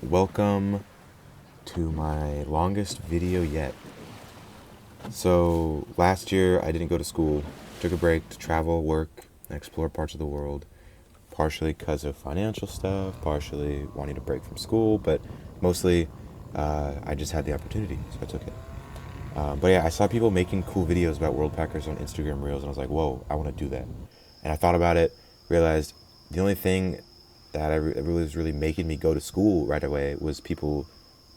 welcome to my longest video yet. So, last year I didn't go to school, took a break to travel, work, and explore parts of the world, partially because of financial stuff, partially wanting to break from school, but mostly I just had the opportunity, so I took it. But yeah, I saw people making cool videos about World Packers on Instagram Reels, and I was like, whoa, I want to do that. And I thought about it, realized the only thing that was really making me go to school right away was people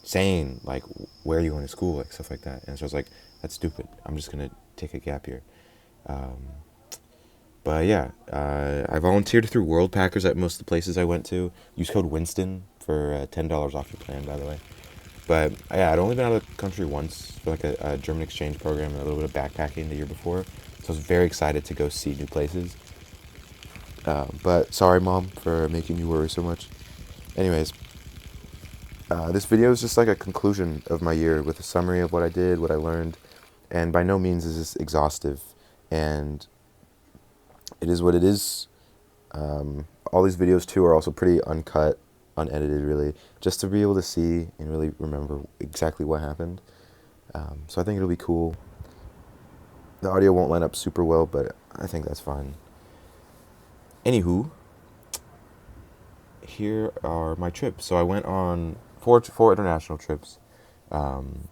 saying, like, where are you going to school, like, stuff like that. And so I was like, that's stupid. I'm just going to take a gap year. Um, but yeah, I volunteered through World Packers at most of the places I went to. Use code Winston for $10 off your plan, by the way. But yeah, I'd only been out of the country once for like a German exchange program and a little bit of backpacking the year before. So I was very excited to go see new places. But sorry, Mom, for making you worry so much. Anyways, this video is just like a conclusion of my year with a summary of what I did, what I learned, and by no means is this exhaustive. And it is what it is. All these videos too are also pretty uncut, unedited, really, just to be able to see and really remember exactly what happened. So I think it'll be cool. The audio won't line up super well, but I think that's fine. Anywho, here are my trips. So I went on four international trips, and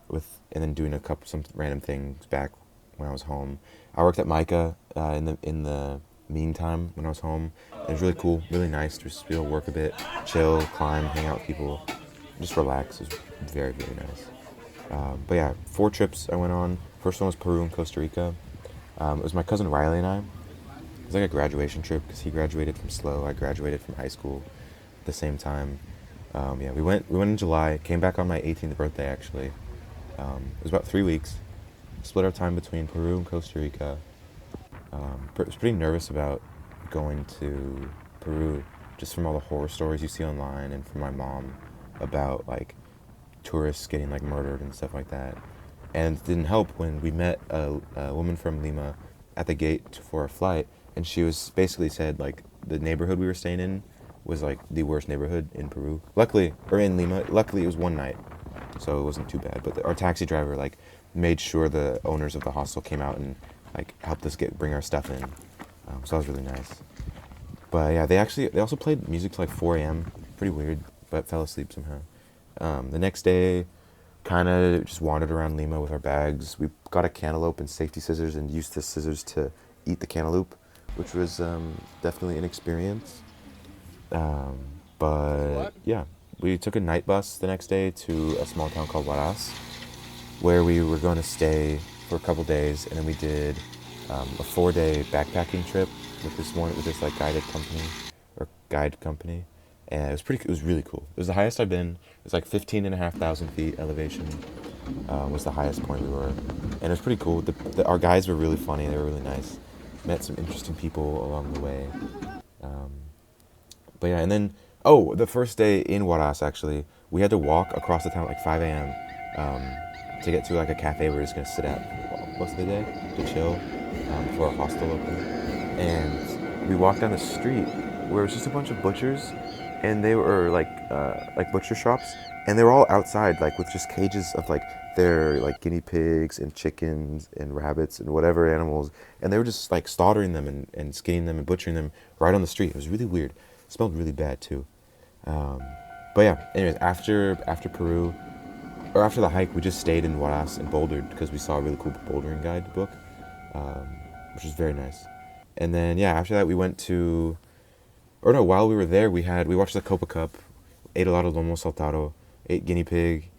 then doing some random things back when I was home. I worked at Micah in the meantime when I was home. It was really cool, really nice to just be able to work a bit, chill, climb, hang out with people, just relax. It was very, very nice. But yeah, 4 trips I went on. First one was Peru and Costa Rica. It was my cousin Riley and I. It was like a graduation trip because he graduated from SLO. I graduated from high school at the same time. Yeah, we went in July. Came back on my 18th birthday actually. It was about 3 weeks. Split our time between Peru and Costa Rica. I was pretty nervous about going to Peru, just from all the horror stories you see online and from my mom about like tourists getting like murdered and stuff like that. And it didn't help when we met a woman from Lima at the gate for a flight, and she was basically said like the neighborhood we were staying in was like the worst neighborhood in Peru. Luckily, or in Lima, luckily it was one night, so it wasn't too bad. But our taxi driver like made sure the owners of the hostel came out and like helped us bring our stuff in. So that was really nice. But yeah, they also played music till like 4 a.m. Pretty weird, but fell asleep somehow. The next day, kind of just wandered around Lima with our bags. We got a cantaloupe and safety scissors and used the scissors to eat the cantaloupe, which was definitely an experience. But yeah, we took a night bus the next day to a small town called Huaraz, where we were going to stay for a couple days, and then we did a 4-day backpacking trip with this like guide company, and it was really cool. It was the highest I've been. It was like 15,500 feet elevation. Was the highest point we were, and it was pretty cool. Our guides were really funny. They were really nice. Met some interesting people along the way. But yeah, and then the first day in Huaraz actually, we had to walk across the town at like 5 a.m. To get to like a cafe we were just gonna sit at most of the day to chill before our hostel opened. And we walked down the street where it was just a bunch of butchers, and they were like butcher shops, and they were all outside like with just cages of like their like guinea pigs and chickens and rabbits and whatever animals, and they were just like slaughtering them and skinning them and butchering them right on the street. It was really weird. It smelled really bad too. But yeah, anyways, after Peru, or after the hike, we just stayed in Huaraz and bouldered because we saw a really cool bouldering guide book, which was very nice. And then yeah, after that we went to, or no, while we were there we watched the Copa Cup, ate a lot of lomo saltado, ate guinea pig,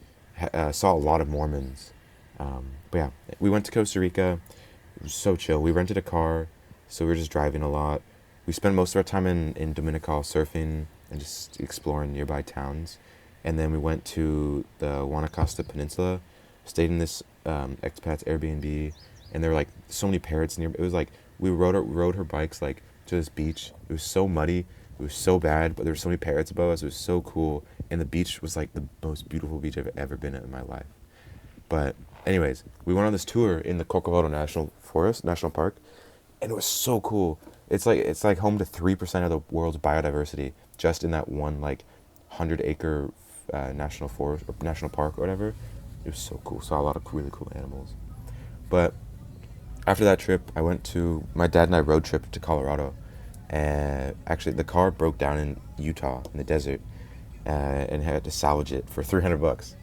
saw a lot of Mormons. But yeah, we went to Costa Rica. It was so chill. We rented a car, so we were just driving a lot. We spent most of our time in Dominical surfing and just exploring nearby towns. And then we went to the Guanacaste Peninsula, stayed in this expat's Airbnb, and there were like so many parrots near. It was like we rode her bikes like to this beach. It was so muddy, it was so bad, but there were so many parrots above us. It was so cool, and the beach was like the most beautiful beach I've ever been at in my life. But anyways, we went on this tour in the Corcovado National Park, and it was so cool. It's like home to 3% of the world's biodiversity just in that one like 100-acre national forest or national park or whatever. It was so cool. Saw a lot of really cool animals. But after that trip, I went to my dad and I road trip to Colorado, and actually the car broke down in Utah in the desert, and had to salvage it for $300.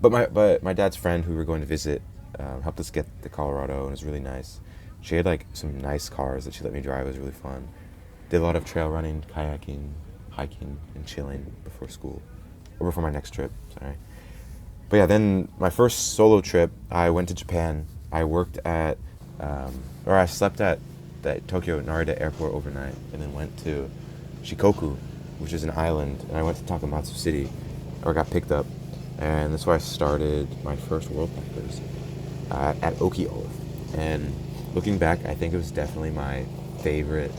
But my dad's friend who we were going to visit helped us get to Colorado, and it was really nice. She had like some nice cars that she let me drive. It was really fun. Did a lot of trail running, kayaking, hiking, and chilling before school, or before my next trip. Sorry. But yeah, then my first solo trip, I went to Japan. I worked at, or I slept at the Tokyo Narita airport overnight, and then went to Shikoku, which is an island, and I went to Takamatsu City, or got picked up, and that's where I started my first World Packers at Oki Olive. And looking back, I think it was definitely my favorite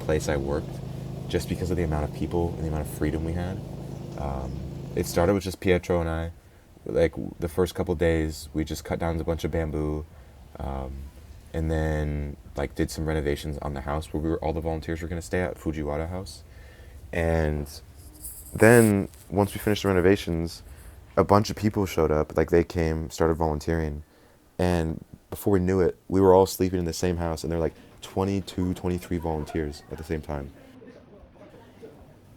place I worked, just because of the amount of people and the amount of freedom we had. It started with just Pietro and I. Like the first couple days, we just cut down a bunch of bamboo, and then like did some renovations on the house where all the volunteers were going to stay at, Fujiwara House. And then once we finished the renovations, a bunch of people showed up. Like they came, started volunteering, and before we knew it, we were all sleeping in the same house, and there were like 22, 23 volunteers at the same time.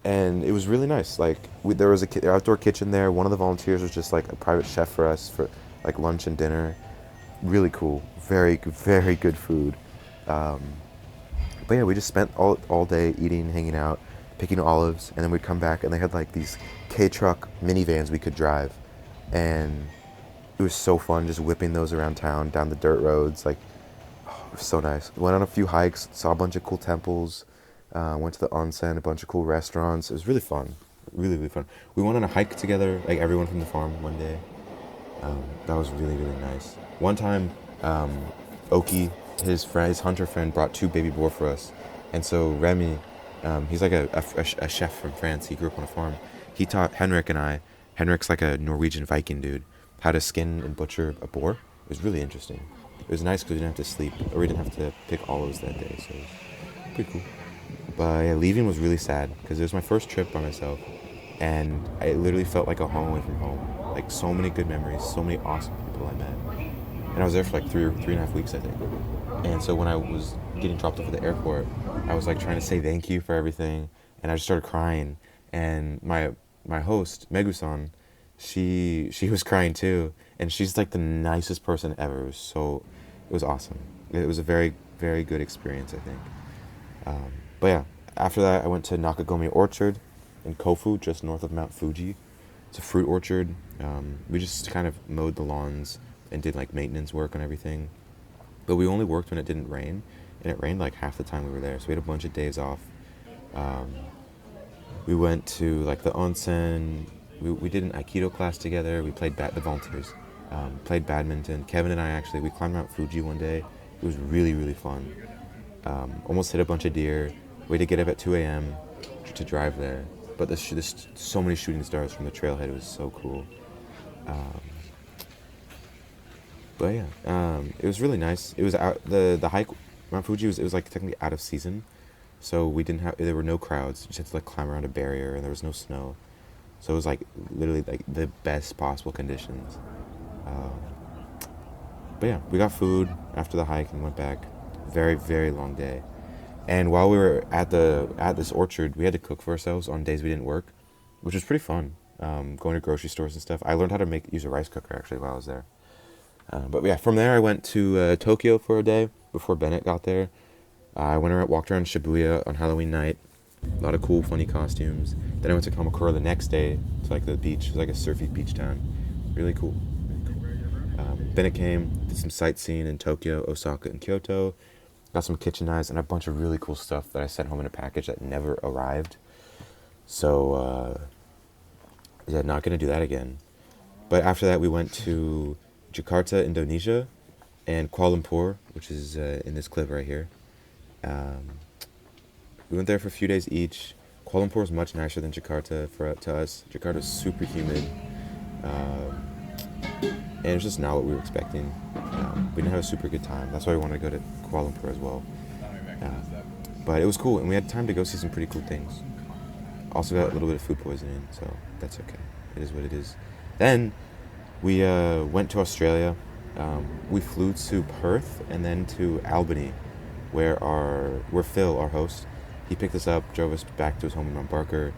And it was really nice. Like there was a outdoor kitchen there. One of the volunteers was just like a private chef for us for like lunch and dinner. Really cool. Very good food. But yeah, we just spent all day eating, hanging out, picking olives, and then we'd come back and they had like these K-truck minivans we could drive, and it was so fun just whipping those around town down the dirt roads. Like, oh, it was so nice. Went on a few hikes, saw a bunch of cool temples. Went to the onsen, a bunch of cool restaurants. It was really fun. Really fun. We went on a hike together, like everyone from the farm one day. That was really nice. One time, Oki, his hunter friend, brought 2 baby boar for us. And so Remy, he's like a chef from France. He grew up on a farm. He taught Henrik and I, Henrik's like a Norwegian Viking dude, how to skin and butcher a boar. It was really interesting. It was nice because we didn't have to sleep, or we didn't have to pick olives that day. So it was pretty cool. But yeah, leaving was really sad because it was my first trip by myself, and I literally felt like a home away from home. Like so many good memories, so many awesome people I met, and I was there for like 3.5 weeks, I think. And so when I was getting dropped off at the airport, I was like trying to say thank you for everything, and I just started crying. And my host Megusan, she was crying too, and she's like the nicest person ever. It was awesome. It was a very good experience, I think. But yeah, after that, I went to Nakagomi Orchard in Kofu, just north of Mount Fuji. It's a fruit orchard. We just kind of mowed the lawns and did like maintenance work on everything. But we only worked when it didn't rain, and it rained like half the time we were there. So we had a bunch of days off. We went to like the onsen. We did an Aikido class together. We played the volunteers. Played badminton. Kevin and I we climbed Mount Fuji one day. It was really fun. Almost hit a bunch of deer. We had to get up at 2 a.m. to drive there. But there's so many shooting stars from the trailhead. It was so cool. But yeah, it was really nice. It was out the hike Mount Fuji it was like technically out of season, so there were no crowds. You just had to like climb around a barrier, and there was no snow, so it was like literally like the best possible conditions. But yeah, we got food after the hike and went back. Very long day. And while we were at this orchard, we had to cook for ourselves on days we didn't work, which was pretty fun. Going to grocery stores and stuff. I learned how to use a rice cooker actually while I was there. But yeah, from there I went to Tokyo for a day before Bennett got there. I walked around Shibuya on Halloween night. A lot of cool, funny costumes. Then I went to Kamakura the next day to like the beach. It was like a surfy beach town. Really cool. Bennett came, did some sightseeing in Tokyo, Osaka, and Kyoto. Got some kitchen knives and a bunch of really cool stuff that I sent home in a package that never arrived. So, yeah, not going to do that again. But after that, we went to Jakarta, Indonesia, and Kuala Lumpur, which is in this clip right here. We went there for a few days each. Kuala Lumpur is much nicer than Jakarta to us. Jakarta is super humid. And it's just not what we were expecting. We didn't have a super good time. That's why we wanted to go to Kuala Lumpur as well. But it was cool, and we had time to go see some pretty cool things. Also got a little bit of food poisoning, so that's okay. It is what it is. Then we went to Australia. We flew to Perth and then to Albany, where Phil, our host, he picked us up, drove us back to his home in Mount Barker.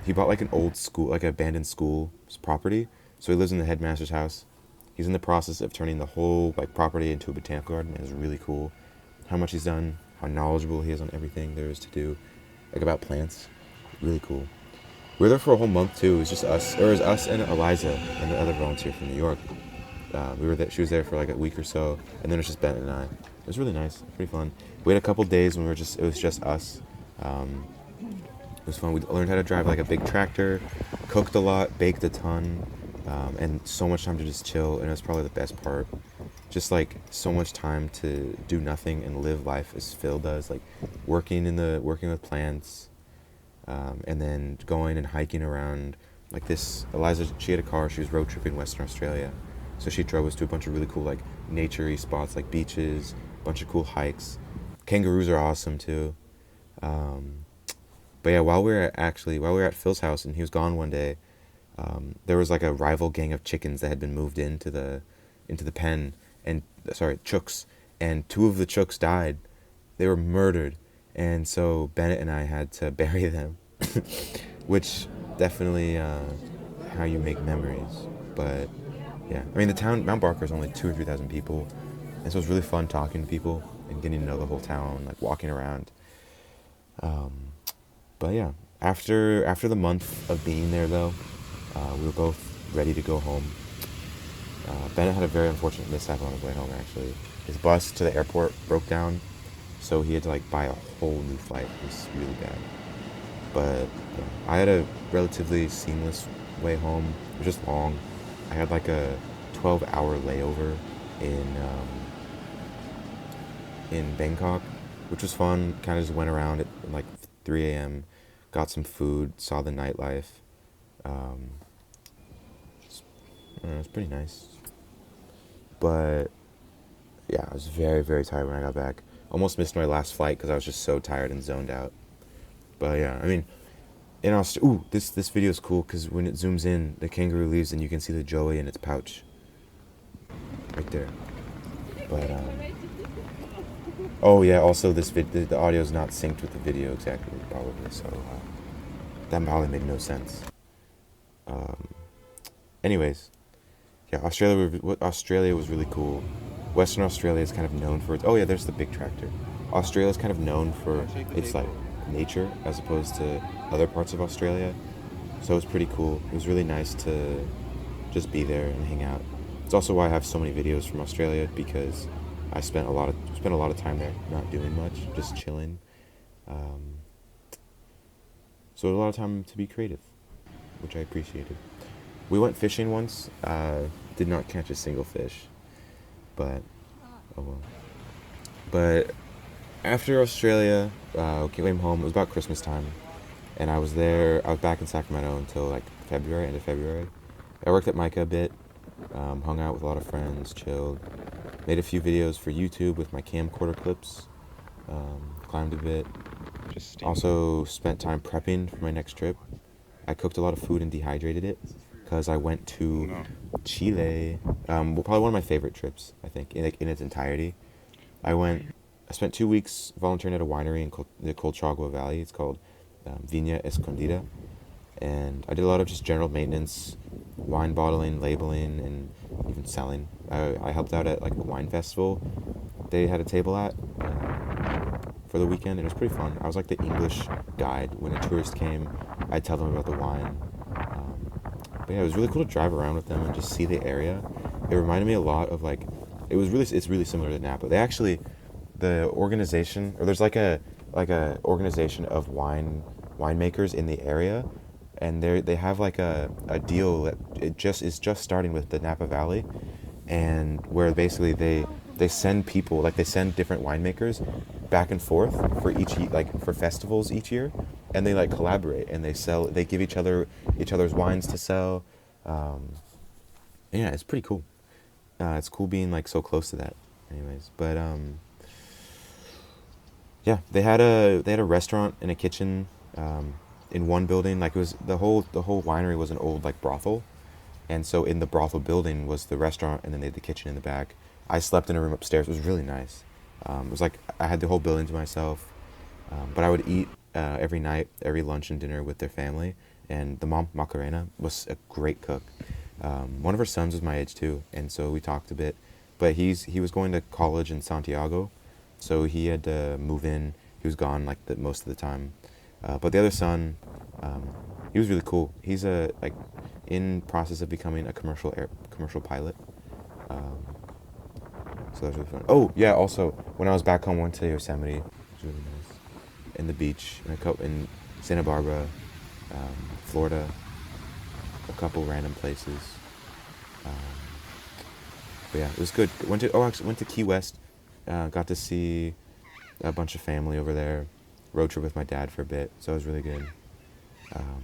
He bought like an old school, like an abandoned school property, so he lives in the headmaster's house. He's in the process of turning the whole like property into a botanical garden. It's really cool how much he's done, how knowledgeable he is on everything there is to do, like about plants. Really cool. We were there for a whole month too. It was just us, or it was us and Eliza and the other volunteer from New York. We were there. She was there for like a week or so, and then it was just Bennett and I. It was really nice, pretty fun. We had a couple days when it was just us. It was fun. We learned how to drive like a big tractor, cooked a lot, baked a ton, and so much time to just chill. And it was probably the best part. Just like so much time to do nothing and live life as Phil does, like working with plants, and then going and hiking around. Like this, Eliza, she had a car. She was road tripping Western Australia, so she drove us to a bunch of really cool like nature-y spots, like beaches, a bunch of cool hikes. Kangaroos are awesome too. Um, but yeah, while we were at Phil's house and he was gone one day, there was like a rival gang of chickens that had been moved into the pen, and sorry, chooks, and two of the chooks died. They were murdered, and so Bennett and I had to bury them, which definitely how you make memories. But yeah, I mean the town Mount Barker is only 2 or 3 thousand people, and so it was really fun talking to people and getting to know the whole town, like walking around. Um, but yeah, after the month of being there though, we were both ready to go home. Bennett had a very unfortunate mishap on his way home. Actually, his bus to the airport broke down, so he had to like buy a whole new flight. It was really bad. But yeah, I had a relatively seamless way home. It was just long. I had like a 12-hour layover in Bangkok, which was fun. Kind of just went around at like 3 a.m., got some food, saw the nightlife. Um, I don't know, it was pretty nice. But yeah, I was very, very tired when I got back. Almost missed my last flight because I was just so tired and zoned out. But yeah, I mean, in Australia, ooh, this video is cool because when it zooms in, the kangaroo leaves and you can see the joey in its pouch right there. But oh yeah, also the audio is not synced with the video exactly, probably, so that probably made no sense. Um, anyways, yeah, Australia was really cool. Western Australia is kind of known for its. Oh yeah, there's the big tractor. Australia is kind of known for its like nature as opposed to other parts of Australia. So it was pretty cool. It was really nice to just be there and hang out. It's also why I have so many videos from Australia because I spent a lot of time there, not doing much, just chilling. Um, so a lot of time to be creative, which I appreciated. We went fishing once. Did not catch a single fish, but oh well. But after Australia, came home. It was about Christmas time, and I was there. I was back in Sacramento until like February, end of February. I worked at Micah a bit, hung out with a lot of friends, chilled, made a few videos for YouTube with my camcorder clips, climbed a bit. Also spent time prepping for my next trip. I cooked a lot of food and dehydrated it because I went to Chile. Probably one of my favorite trips, I think, in its entirety. I spent 2 weeks volunteering at a winery in the Colchagua Valley. It's called Viña Escondida. And I did a lot of just general maintenance, wine bottling, labeling, and even selling. I helped out at like a wine festival they had a table at for the weekend, and it was pretty fun. I was like the English guide. When a tourist came, I'd tell them about the wine. But yeah, it was really cool to drive around with them and just see the area. It reminded me a lot of like, it's really similar to Napa. The organization, or there's like a organization of winemakers in the area, and they have like a deal that is just starting with the Napa Valley, and where basically they send people, like they send different winemakers back and forth for for festivals each year, and they like collaborate and they give each other's wines to sell. Yeah, it's pretty cool. It's cool being like so close to that. Anyways, but yeah, they had a restaurant and a kitchen in one building, like it was the whole winery was an old like brothel, and so in the brothel building was the restaurant, and then they had the kitchen in the back. I slept in a room upstairs. It was really nice. It was like I had the whole building to myself, but I would eat every night, every lunch and dinner with their family. And the mom, Macarena, was a great cook. One of her sons was my age too, and so we talked a bit. But he was going to college in Santiago, so he had to move in. He was gone like the most of the time. But the other son, um, he was really cool. He's a like in process of becoming a commercial pilot. Um, so that was really fun. Oh yeah, also when I was back home, went to Yosemite. It was really nice. And the beach in Santa Barbara, Florida, a couple random places. Um, but yeah, it was good. Actually went to Key West. Got to see a bunch of family over there. Road trip with my dad for a bit, so it was really good. Um,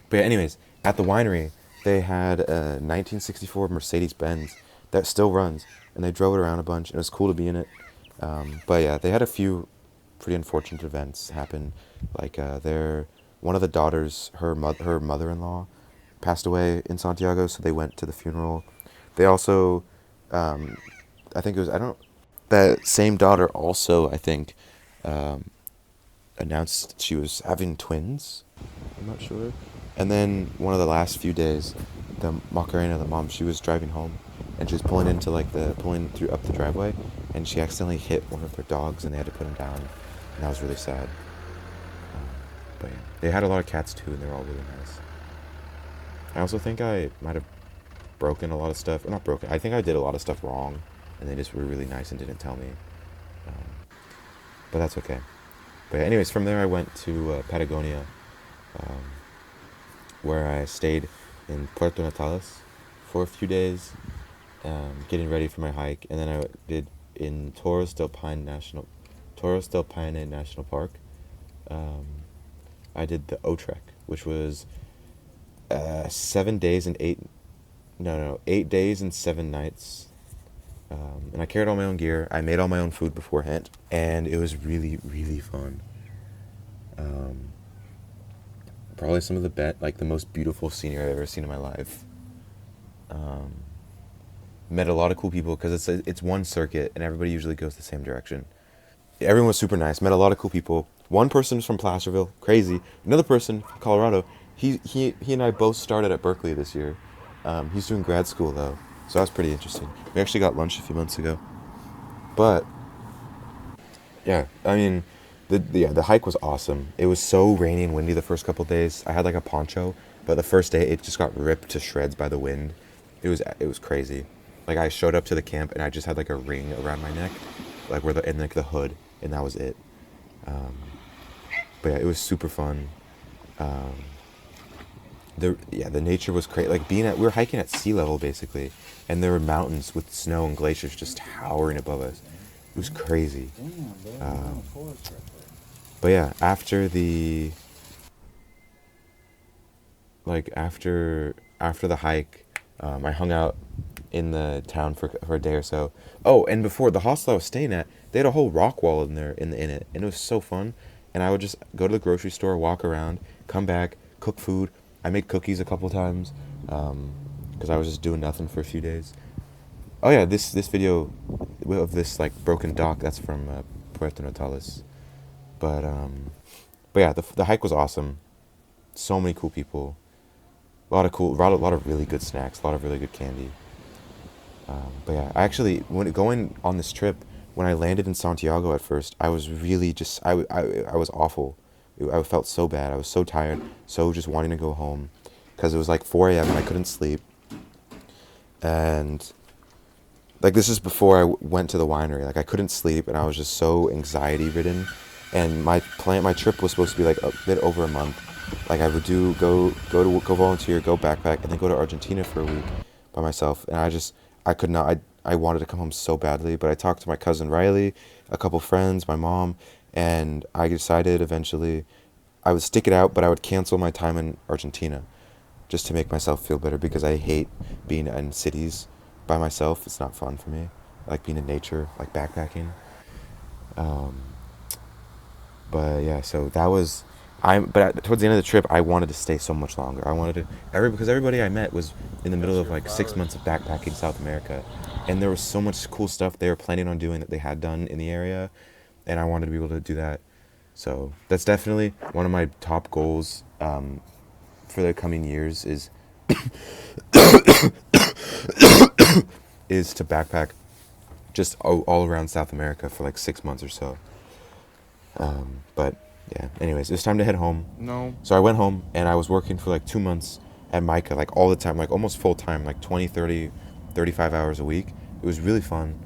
but yeah, anyways, at the winery, they had a 1964 Mercedes Benz that still runs, and they drove it around a bunch, and it was cool to be in it. But yeah, they had a few pretty unfortunate events happen, like one of the daughters, her mother-in-law, passed away in Santiago, so they went to the funeral. They also, um, I think it was I don't that same daughter also I think um, announced she was having twins. I'm not sure. And then one of the last few days, the Macarena, the mom, she was driving home, and she was pulling through up the driveway, and she accidentally hit one of their dogs, and they had to put him down, and that was really sad. Um, but yeah, they had a lot of cats too, and they were all really nice. I also think I might have broken a lot of stuff. Or not broken. I think I did a lot of stuff wrong, and they just were really nice and didn't tell me. Um, but that's okay. But yeah, anyways, from there I went to Patagonia, um, where I stayed in Puerto Natales for a few days, getting ready for my hike, and then I did in Torres del Paine National Park. Um, I did the O Trek, which was 7 days and eight no, no, 8 days and 7 nights. And I carried all my own gear. I made all my own food beforehand, and it was really, really fun. Um, Probably some of the most beautiful scenery I've ever seen in my life. Um, Met a lot of cool people because it's one circuit, and everybody usually goes the same direction. Everyone was super nice. Met a lot of cool people. One person was from Placerville, crazy. Another person from Colorado. He and I both started at Berkeley this year. He's doing grad school though, so that was pretty interesting. We actually got lunch a few months ago. But yeah, I mean, the hike was awesome. It was so rainy and windy the first couple days. I had like a poncho, but the first day it just got ripped to shreds by the wind. It was crazy. Like I showed up to the camp and I just had like a ring around my neck, like and like the hood, and that was it. Um, but yeah, it was super fun. Um, the nature was great. Like we were hiking at sea level basically, and there were mountains with snow and glaciers just towering above us. It was crazy. Um, but yeah, after the hike, I hung out in the town for a day or so. Oh, and before the hostel I was staying at, they had a whole rock wall in there in it, and it was so fun. And I would just go to the grocery store, walk around, come back, cook food. I made cookies a couple times, because I was just doing nothing for a few days. Oh yeah, this video of this like broken dock, that's from Puerto Natales. But the hike was awesome. So many cool people. A lot of really good snacks, a lot of really good candy. But yeah, I actually when going on this trip, when I landed in Santiago at first, I was really just I was awful. I felt so bad. I was so tired, so just wanting to go home, because it was like 4 a.m. and I couldn't sleep. And like this is before went to the winery. Like I couldn't sleep, and I was just so anxiety ridden. And my trip was supposed to be like a bit over a month. Like I would go volunteer, go backpack, and then go to Argentina for a week by myself. And I could not. I wanted to come home so badly, but I talked to my cousin Riley, a couple friends, my mom, and I decided eventually I would stick it out, but I would cancel my time in Argentina just to make myself feel better, because I hate being in cities by myself. It's not fun for me. I like being in nature, like backpacking. Um, but yeah, so towards the end of the trip, I wanted to stay so much longer. I wanted to because everybody I met was in the middle of like 6 months of backpacking South America, and there was so much cool stuff they were planning on doing that they had done in the area, and I wanted to be able to do that. So that's definitely one of my top goals for the coming years is to backpack just all around South America for like 6 months or so. But yeah, anyways, it was time to head home. No. So I went home and I was working for like 2 months at Micah, like all the time, like almost full time, like 20, 30, 35 hours a week. It was really fun.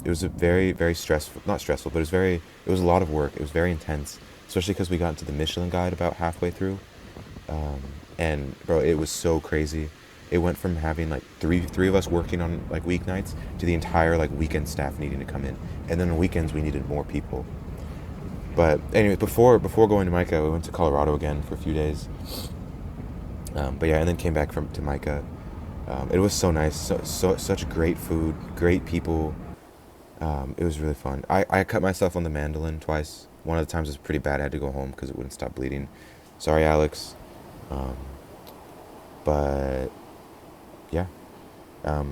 It was a very, very stressful, not stressful, but it was a lot of work. It was very intense, especially because we got into the Michelin Guide about halfway through. And bro, it was so crazy. It went from having like three of us working on like weeknights to the entire like weekend staff needing to come in, and then on weekends we needed more people. But anyway, before going to Micah, we went to Colorado again for a few days. But yeah, and then came back to Micah. It was so nice, such great food, great people. It was really fun. I cut myself on the mandolin twice. One of the times was pretty bad. I had to go home because it wouldn't stop bleeding. Sorry, Alex. Um, but yeah,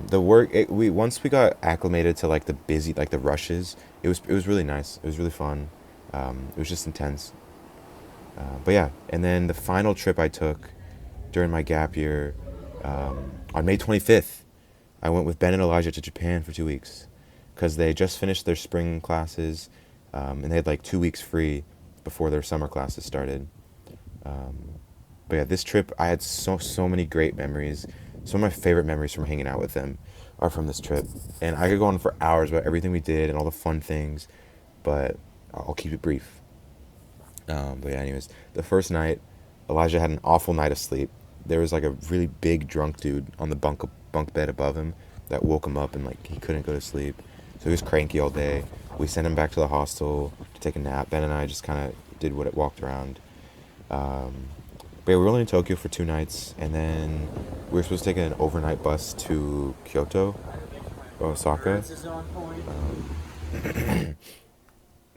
the work we once we got acclimated to like the busy like the rushes. It was really nice. It was really fun. It was just intense. But yeah, and then the final trip I took during my gap year, on May 25th, I went with Ben and Elijah to Japan for 2 weeks because they just finished their spring classes, and they had like 2 weeks free before their summer classes started. But yeah, this trip I had so many great memories. Some of my favorite memories from hanging out with them are from this trip, and I could go on for hours about everything we did and all the fun things, but I'll keep it brief. But yeah, anyways, the first night, Elijah had an awful night of sleep. There was like a really big drunk dude on the bunk bed above him that woke him up and like he couldn't go to sleep, so he was cranky all day. We sent him back to the hostel to take a nap. Ben and I just kind of did what it walked around. Um, but yeah, we were only in Tokyo for 2 nights, and then we were supposed to take an overnight bus to Kyoto, or Osaka,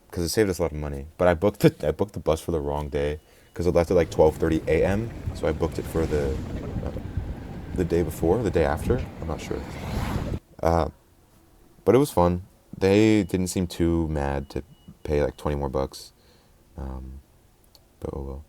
because it saved us a lot of money. But I booked the bus for the wrong day because it left at like 12:30 a.m. So I booked it for the day before, the day after. I'm not sure. Uh, but it was fun. They didn't seem too mad to pay like 20 more bucks. Um, but oh well.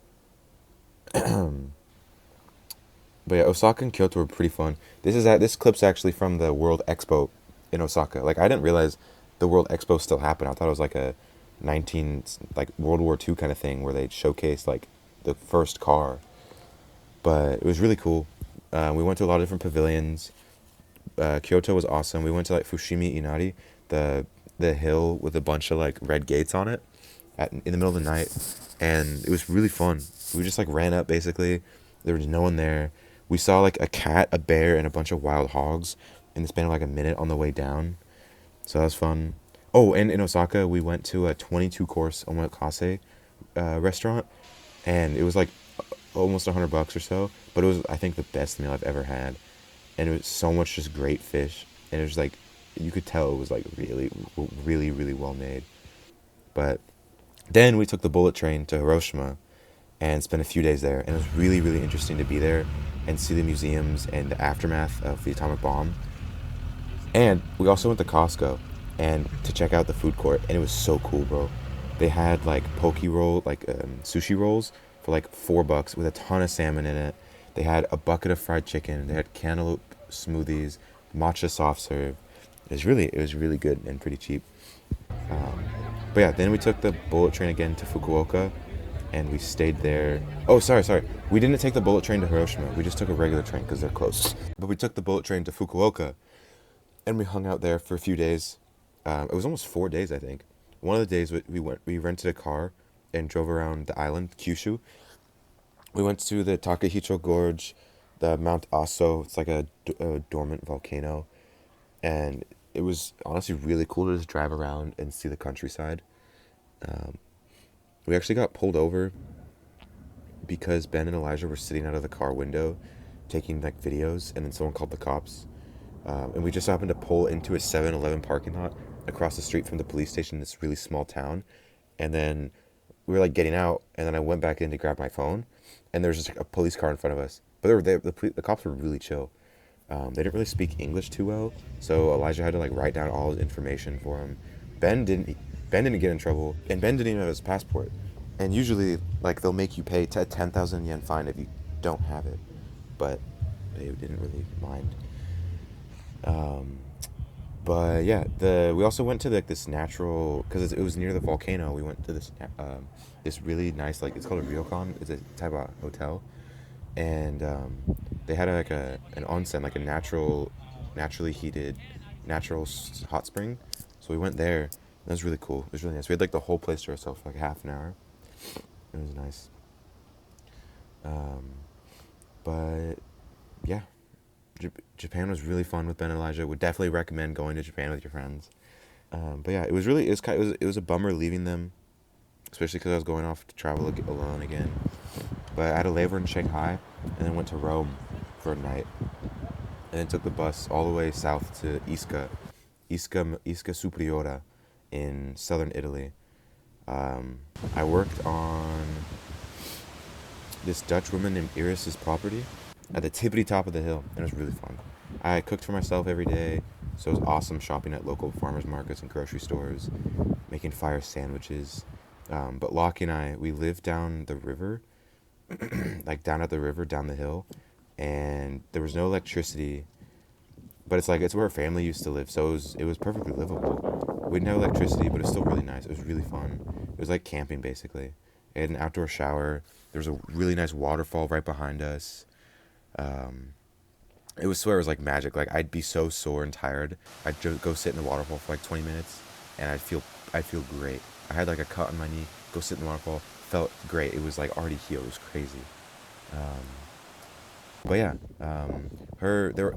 But yeah, Osaka and Kyoto were pretty fun. This clip's actually from the World Expo in Osaka. Like I didn't realize the World Expo still happened. I thought it was like a 19 like World War II kind of thing where they showcased like the first car. But it was really cool. We went to a lot of different pavilions. Kyoto was awesome. We went to like Fushimi Inari, the hill with a bunch of like red gates on it, in the middle of the night, and it was really fun. We just like ran up basically. There was no one there. We saw like a cat, a bear, and a bunch of wild hogs in the span of like a minute on the way down. So that was fun. Oh, and in Osaka, we went to a 22-course omakase restaurant, and it was like almost $100 or so. But it was, I think, the best meal I've ever had, and it was so much just great fish, and it was like you could tell it was like really, really, really well made. But then we took the bullet train to Hiroshima and spent a few days there, and it was really, really interesting to be there and see the museums and the aftermath of the atomic bomb. And we also went to Costco and to check out the food court, and it was so cool, bro. They had like poke roll, like sushi rolls for like $4 with a ton of salmon in it. They had a bucket of fried chicken. They had cantaloupe smoothies, matcha soft serve. It was really good and pretty cheap. Um, but yeah, then we took the bullet train again to Fukuoka, and we stayed there. Oh, sorry. We didn't take the bullet train to Hiroshima. We just took a regular train because they're close. But we took the bullet train to Fukuoka, and we hung out there for a few days. It was almost 4 days, I think. One of the days we rented a car and drove around the island, Kyushu. We went to the Takahicho Gorge, the Mount Aso. It's like a dormant volcano, and it was honestly really cool to just drive around and see the countryside. Um, we actually got pulled over because Ben and Elijah were sitting out of the car window taking like videos, and then someone called the cops. And we just happened to pull into a 7-Eleven parking lot across the street from the police station in this really small town. And then we were like getting out, and then I went back in to grab my phone, and there was just like a police car in front of us. But the cops were really chill. They didn't really speak English too well, so Elijah had to like write down all his information for him. Ben didn't. Ben didn't get in trouble, and Ben didn't even have his passport. And usually, like they'll make you pay 10,000 yen fine if you don't have it, but they didn't really mind. Um, but yeah, the we also went to like this natural because it was near the volcano. We went to this really nice like it's called a ryokan. It's a type of hotel, and they had like an onsen, like a naturally heated, hot spring. So we went there. That was really cool. It was really nice. We had like the whole place to ourselves for like half an hour. It was nice. Um, but yeah, Japan was really fun with Ben and Elijah. Would definitely recommend going to Japan with your friends. But yeah, it was a bummer leaving them, especially because I was going off to travel alone again. But I had a layover in Shanghai, and then went to Rome for a night, and then took the bus all the way south to Isca Superiore, in southern Italy. I worked on this Dutch woman named Iris's property at the tippity top of the hill, and it was really fun. I cooked for myself every day, so it was awesome shopping at local farmers markets and grocery stores, making fire sandwiches. But Lockie and we lived down the river, like down at the river, down the hill, and there was no electricity. But it's like it's where our family used to live, so it was perfectly livable. We didn't have electricity, but it was still really nice. It was really fun. It was like camping basically. It had an outdoor shower. There was a really nice waterfall right behind us. Um, it was swear it was like magic. Like I'd be so sore and tired. I'd go sit in the waterfall for like 20 minutes, and I'd feel great. I had like a cut on my knee. Go sit in the waterfall. Felt great. It was like already healed. It was crazy. Um, but yeah, her there.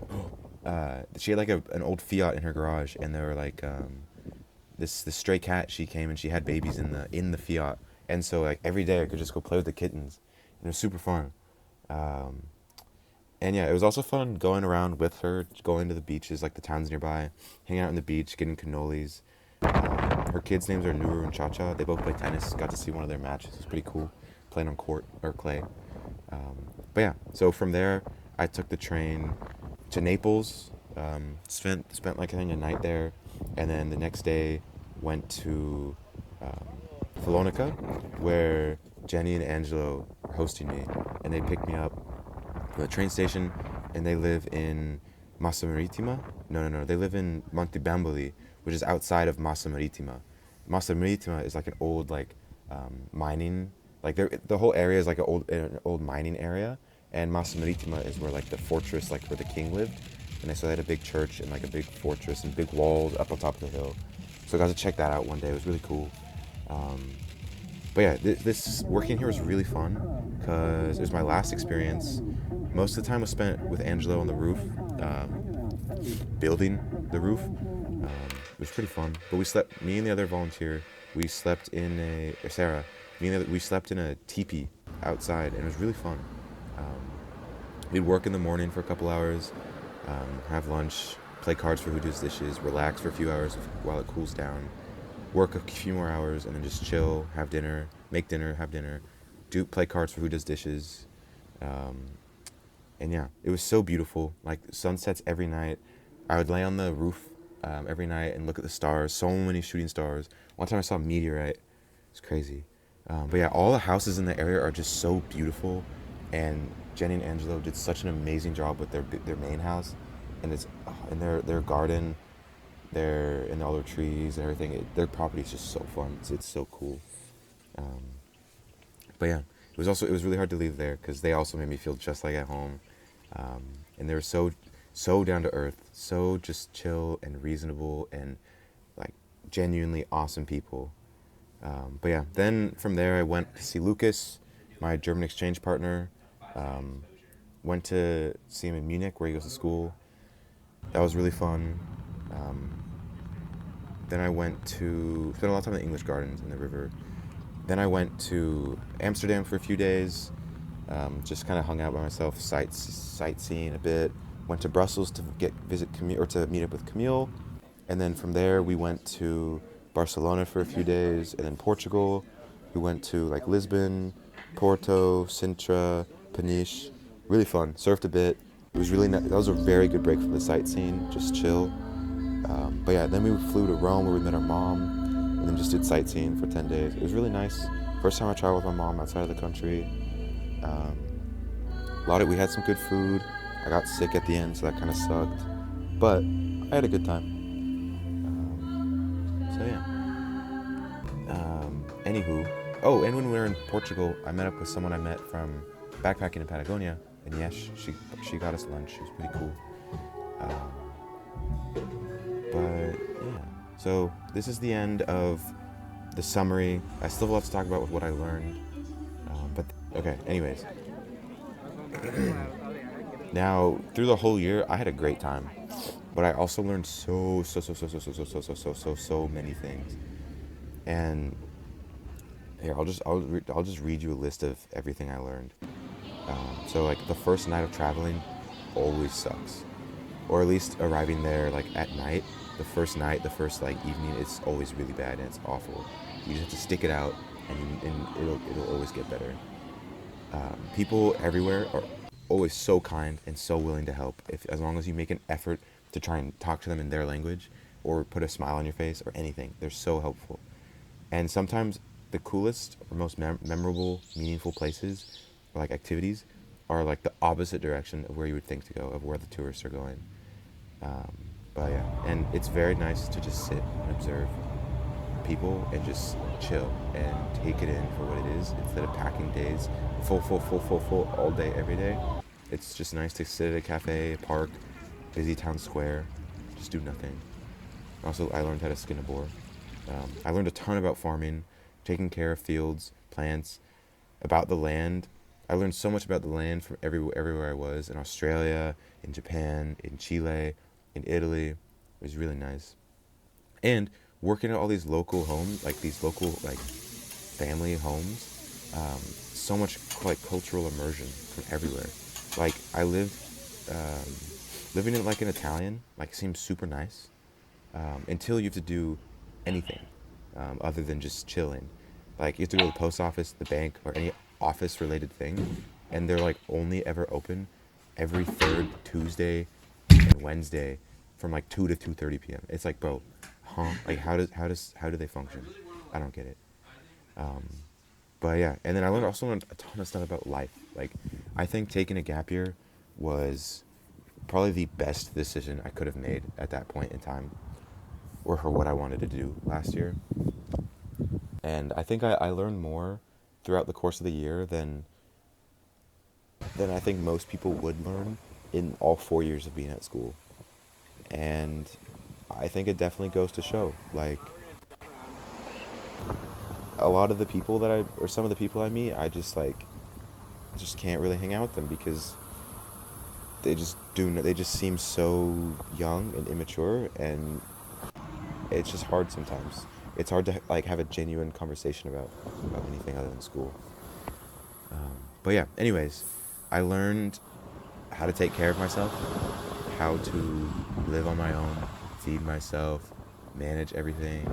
She had like an old Fiat in her garage, and there were like this stray cat. She came and she had babies in the Fiat, and so like every day I could just go play with the kittens, and it was super fun. Um, and yeah, it was also fun going around with her, going to the beaches, like the towns nearby, hanging out on the beach, getting cannolis. Her kids' names are Nuru and Cha Cha. They both play tennis. Got to see one of their matches. It was pretty cool, playing on court or clay. Um, but yeah, so from there, I took the train to Naples. Spent like I think a night there, and then the next day went to um, Salonika, where Jenny and Angelo were hosting me, and they picked me up from the train station, and they live in Massa Marittima. No. They live in Monte Bamboli, which is outside of Massa Marittima. Massa Marittima is like an old mining, like the whole area is like an old mining area, and Massa Marittima is where like the fortress, like where the king lived, and so they had a big church and like a big fortress and big walls up on top of the hill. So I got to check that out one day. It was really cool. Um, but yeah, this working here was really fun because it was my last experience. Most of the time was spent with Angelo on the roof, building the roof. It was pretty fun. But we slept. Me and the other volunteer, we slept in Sarah. We slept in a teepee outside, and it was really fun. Um, we'd work in the morning for a couple hours, have lunch, play cards for who does dishes, relax for a few hours while it cools down, work a few more hours, and then just chill, have dinner, make dinner, have dinner, play cards for who does dishes. Um, and yeah, it was so beautiful. Like sunsets every night. I would lay on the roof every night and look at the stars. So many shooting stars. One time I saw a meteorite. It's crazy. But yeah, all the houses in the area are just so beautiful, and Jenny and Angelo did such an amazing job with their main house, and and their garden, and all their trees and everything. Their property is just so fun. It's so cool. Um, but yeah, it was really hard to leave there because they also made me feel just like at home, and they were so down to earth, so just chill and reasonable and like genuinely awesome people. But yeah, then from there I went to see Lucas, my German exchange partner. Um, Went to see him in Munich where he goes to school. That was really fun. Um, then I spent a lot of time in the English gardens in the river. Then I went to Amsterdam for a few days. Just kind of hung out by myself, sightseeing a bit. Went to Brussels to visit Camille, or to meet up with Camille, and then from there we went to Barcelona for a few days, and then Portugal, We went to like Lisbon, Porto, Sintra, Peniche. Really fun. Surfed a bit. It was really that was a very good break from the sightseeing. Just chill. But yeah, then we flew to Rome where we met our mom, and then just did sightseeing for 10 days. It was really nice. First time I traveled with my mom outside of the country. Um, we had some good food. I got sick at the end, so that kind of sucked. But I had a good time. So yeah. Anywho, oh, and when we were in Portugal, I met up with someone I met from backpacking in Patagonia, and yes, she got us lunch. She was pretty cool. But yeah, so this is the end of the summary. I still have a lot to talk about with what I learned. But okay, anyways. Now, through the whole year, I had a great time, but I also learned so many things. And here, I'll just read you a list of everything I learned. So like the first night of traveling always sucks, or at least arriving there like at night. The first night, the first like evening, it's always really bad and it's awful. You just have to stick it out, and it'll always get better. People everywhere are always so kind and so willing to help. If as long as you make an effort to try and talk to them in their language, or put a smile on your face, or anything, they're so helpful. And sometimes the coolest or most memorable, meaningful places or like activities are like the opposite direction of where you would think to go, of where the tourists are going. Um, but yeah, and it's very nice to just sit and observe people and just chill and take it in for what it is instead of packing days full all day every day. It's just nice to sit at a cafe, a park, busy town square, just do nothing. Also, I learned how to skin a boar. I learned a ton about farming, taking care of fields, plants, about the land. I learned so much about the land from everywhere I was, in Australia, in Japan, in Chile, in Italy. It was really nice. And working at all these local homes, like these local like family homes, so much like cultural immersion from everywhere. Like I lived, um, living in like an Italian, like seems super nice, until you have to do anything other than just chilling. Like you have to go to the post office, the bank, or any office related thing, and they're like only ever open every third Tuesday and Wednesday from like 2 to 2:30 p.m. It's like, bro, huh? Like how do they function? I don't get it. Um, but yeah, and then also learned a ton of stuff about life. Like I think taking a gap year was probably the best decision I could have made at that point in time, or for what I wanted to do last year. And I think I learned more throughout the course of the year than I think most people would learn in all 4 years of being at school. And I think it definitely goes to show, like, a lot of the people or some of the people I meet, I just can't really hang out with them because they just seem so young and immature, and it's just hard sometimes. It's hard to like have a genuine conversation about anything other than school. But yeah, anyways, I learned how to take care of myself, how to live on my own, feed myself, manage everything.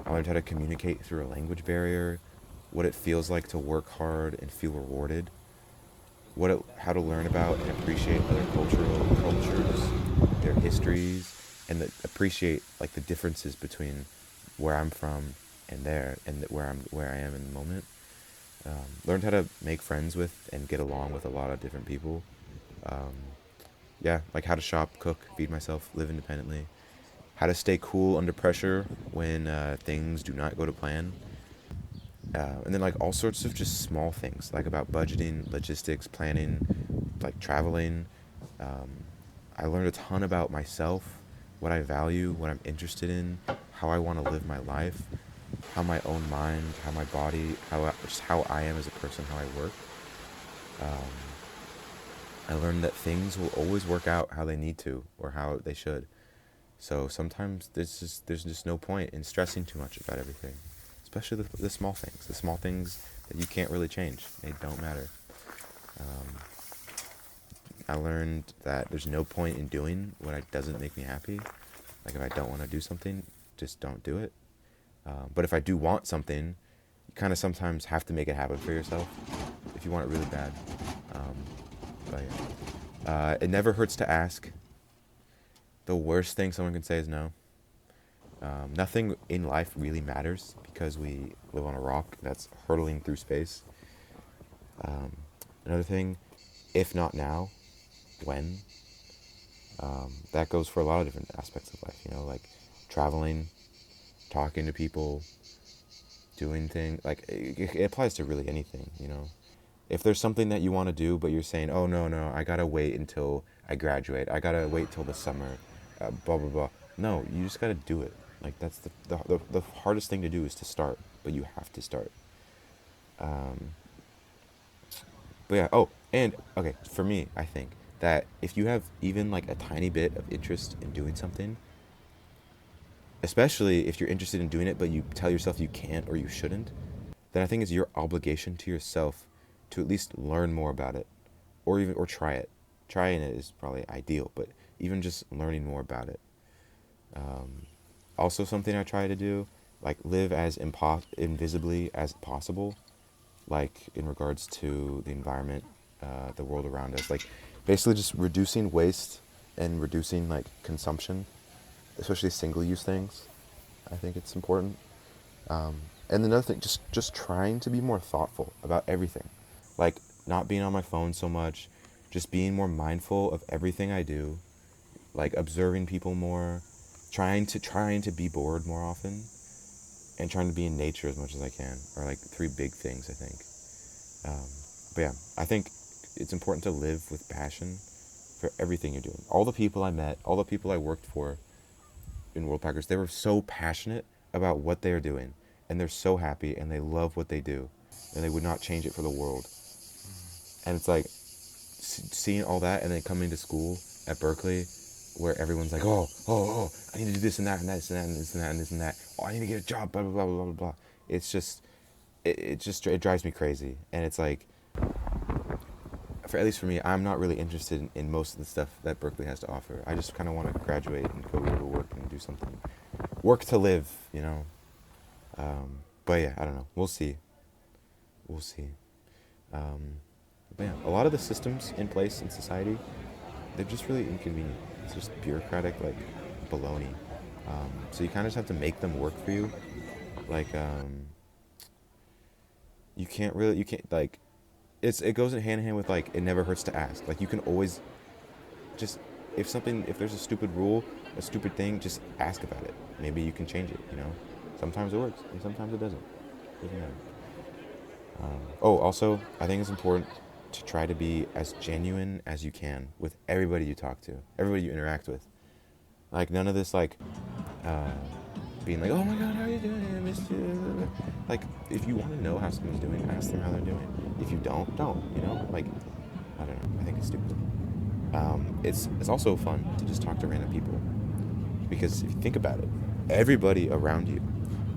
I learned how to communicate through a language barrier, what it feels like to work hard and feel rewarded, how to learn about and appreciate other cultures, their histories, and appreciate like the differences between where I'm from and where I am in the moment. Learned how to make friends with and get along with a lot of different people. Um, yeah, like how to shop, cook, feed myself, live independently. How to stay cool under pressure when things do not go to plan. And then like all sorts of just small things, like about budgeting, logistics, planning, like traveling. Um, I learned a ton about myself, what I value, what I'm interested in, how I want to live my life, how my own mind, how my body, just how I am as a person, how I work. Um, I learned that things will always work out how they need to or how they should. So sometimes there's just no point in stressing too much about everything, especially the small things that you can't really change. They don't matter. Um, I learned that there's no point in doing what doesn't make me happy. Like if I don't want to do something, just don't do it. But if I do want something, you kind of sometimes have to make it happen for yourself if you want it really bad. Um, but yeah. It never hurts to ask. The worst thing someone can say is no. Nothing in life really matters because we live on a rock that's hurtling through space. Um, Another thing, if not now, when? That goes for a lot of different aspects of life, like traveling, talking to people, doing things. Like, it applies to really anything. If there's something that you want to do, but you're saying, oh, no, no, I gotta wait until I graduate, I gotta wait till the summer, blah, blah, blah. No, you just gotta do it. Like, that's the hardest thing to do is to start, but you have to start. Um, But yeah, oh, and okay, for me, I think that if you have even like a tiny bit of interest in doing something, especially if you're interested in doing it, but you tell yourself you can't or you shouldn't, then I think it's your obligation to yourself to at least learn more about it, or try it. Trying it is probably ideal, but even just learning more about it. Um, Also, something I try to do, like live as invisibly as possible, like in regards to the environment, the world around us, like basically just reducing waste and reducing like consumption, especially single-use things. I think it's important. And another thing, just trying to be more thoughtful about everything, like not being on my phone so much, just being more mindful of everything I do, like observing people more, trying to be bored more often, and trying to be in nature as much as I can, are like three big things I think. Um, but yeah, I think it's important to live with passion for everything you're doing. All the people I met, all the people I worked for in World Packers, they were so passionate about what they're doing, and they're so happy, and they love what they do, and they would not change it for the world. And it's like seeing all that, and then coming to school at Berkeley, where everyone's like, I need to do this and that and this and that and this and that and this and that. Oh, I need to get a job, blah blah blah blah blah blah. It's just, it drives me crazy, and it's like, for at least for me, I'm not really interested in most of the stuff that Berkeley has to offer. I just kind of want to graduate and go to work and do something, work to live. But yeah, I don't know. We'll see. We'll see. Um, but yeah, a lot of the systems in place in society, they're just really inconvenient. It's just bureaucratic, like baloney. So you kind of just have to make them work for you. Like, you can't like, it goes in hand with like, it never hurts to ask. Like, you can always just, if there's a stupid rule, a stupid thing, just ask about it. Maybe you can change it. Sometimes it works, and sometimes it doesn't. Doesn't matter. Also, I think it's important to try to be as genuine as you can with everybody you talk to, everybody you interact with. Like, none of this, like, uh, being like, oh my god, how are you doing? I missed you. Like, if you want to know how someone's doing, ask them how they're doing. If you don't. Like, I don't know. I think it's stupid. It's also fun to just talk to random people, because if you think about it, everybody around you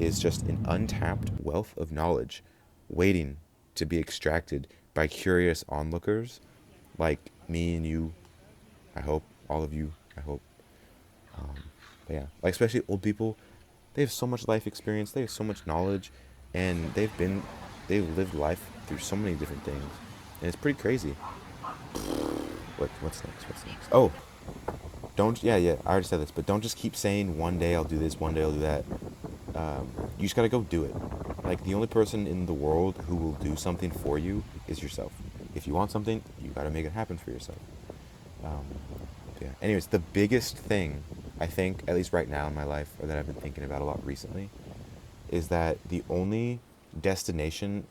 is just an untapped wealth of knowledge waiting to be extracted by curious onlookers like me and you. I hope all of you. I hope. But yeah, like especially old people, they have so much life experience. They have so much knowledge, and they've lived life through so many different things, and it's pretty crazy. What's next? What's next? Oh, don't. Yeah. I already said this, but don't just keep saying one day I'll do this, one day I'll do that. You just gotta go do it. Like, the only person in the world who will do something for you is yourself. If you want something, you gotta make it happen for yourself. Um, yeah. Anyways, the biggest thing I think, at least right now in my life, or that I've been thinking about a lot recently, is that the only destination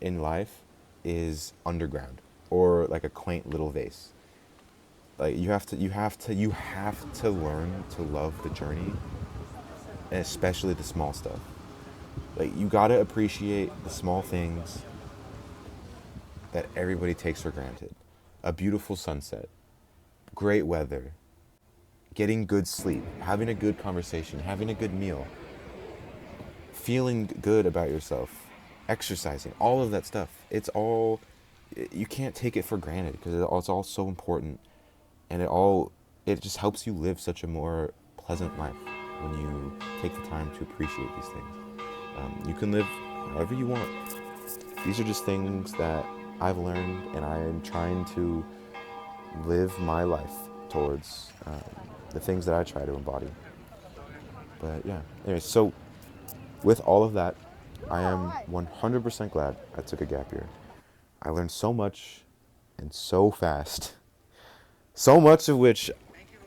in life is underground, or like a quaint little vase. Like, you have to learn to love the journey, and especially the small stuff. Like, you gotta appreciate the small things that everybody takes for granted. A beautiful sunset, great weather, getting good sleep, having a good conversation, having a good meal, feeling good about yourself, exercising, all of that stuff. You can't take it for granted, because it's all so important, and it just helps you live such a more pleasant life when you take the time to appreciate these things. You can live however you want. These are just things that I've learned, and I am trying to live my life towards the things that I try to embody. But yeah, anyway, so with all of that, I am 100% glad I took a gap year. I learned so much and so fast, so much of which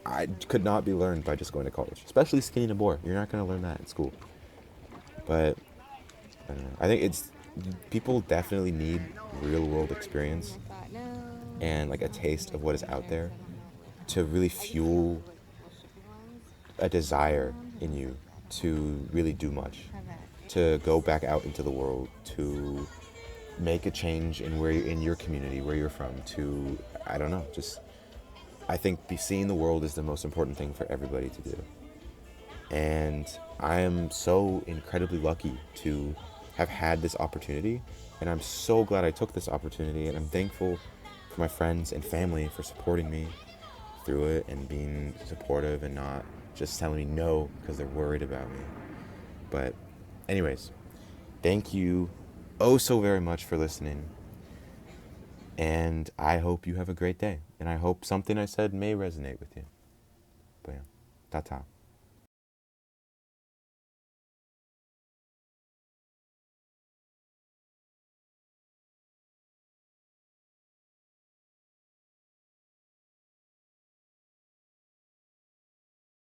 I could not be learned by just going to college, especially skinny to bore. You're not going to learn that in school. But I don't know. I think it's people definitely need real world experience and like a taste of what is out there to really fuel a desire in you to really do much, to go back out into the world, to make a change in where in your community, where you're from, to I don't know, just I think seeing the world is the most important thing for everybody to do. And I am so incredibly lucky to have had this opportunity, and I'm so glad I took this opportunity, and I'm thankful for my friends and family for supporting me through it and being supportive and not just telling me no because they're worried about me. But anyways, thank you oh so very much for listening, and I hope you have a great day, and I hope something I said may resonate with you. But yeah, ta-ta.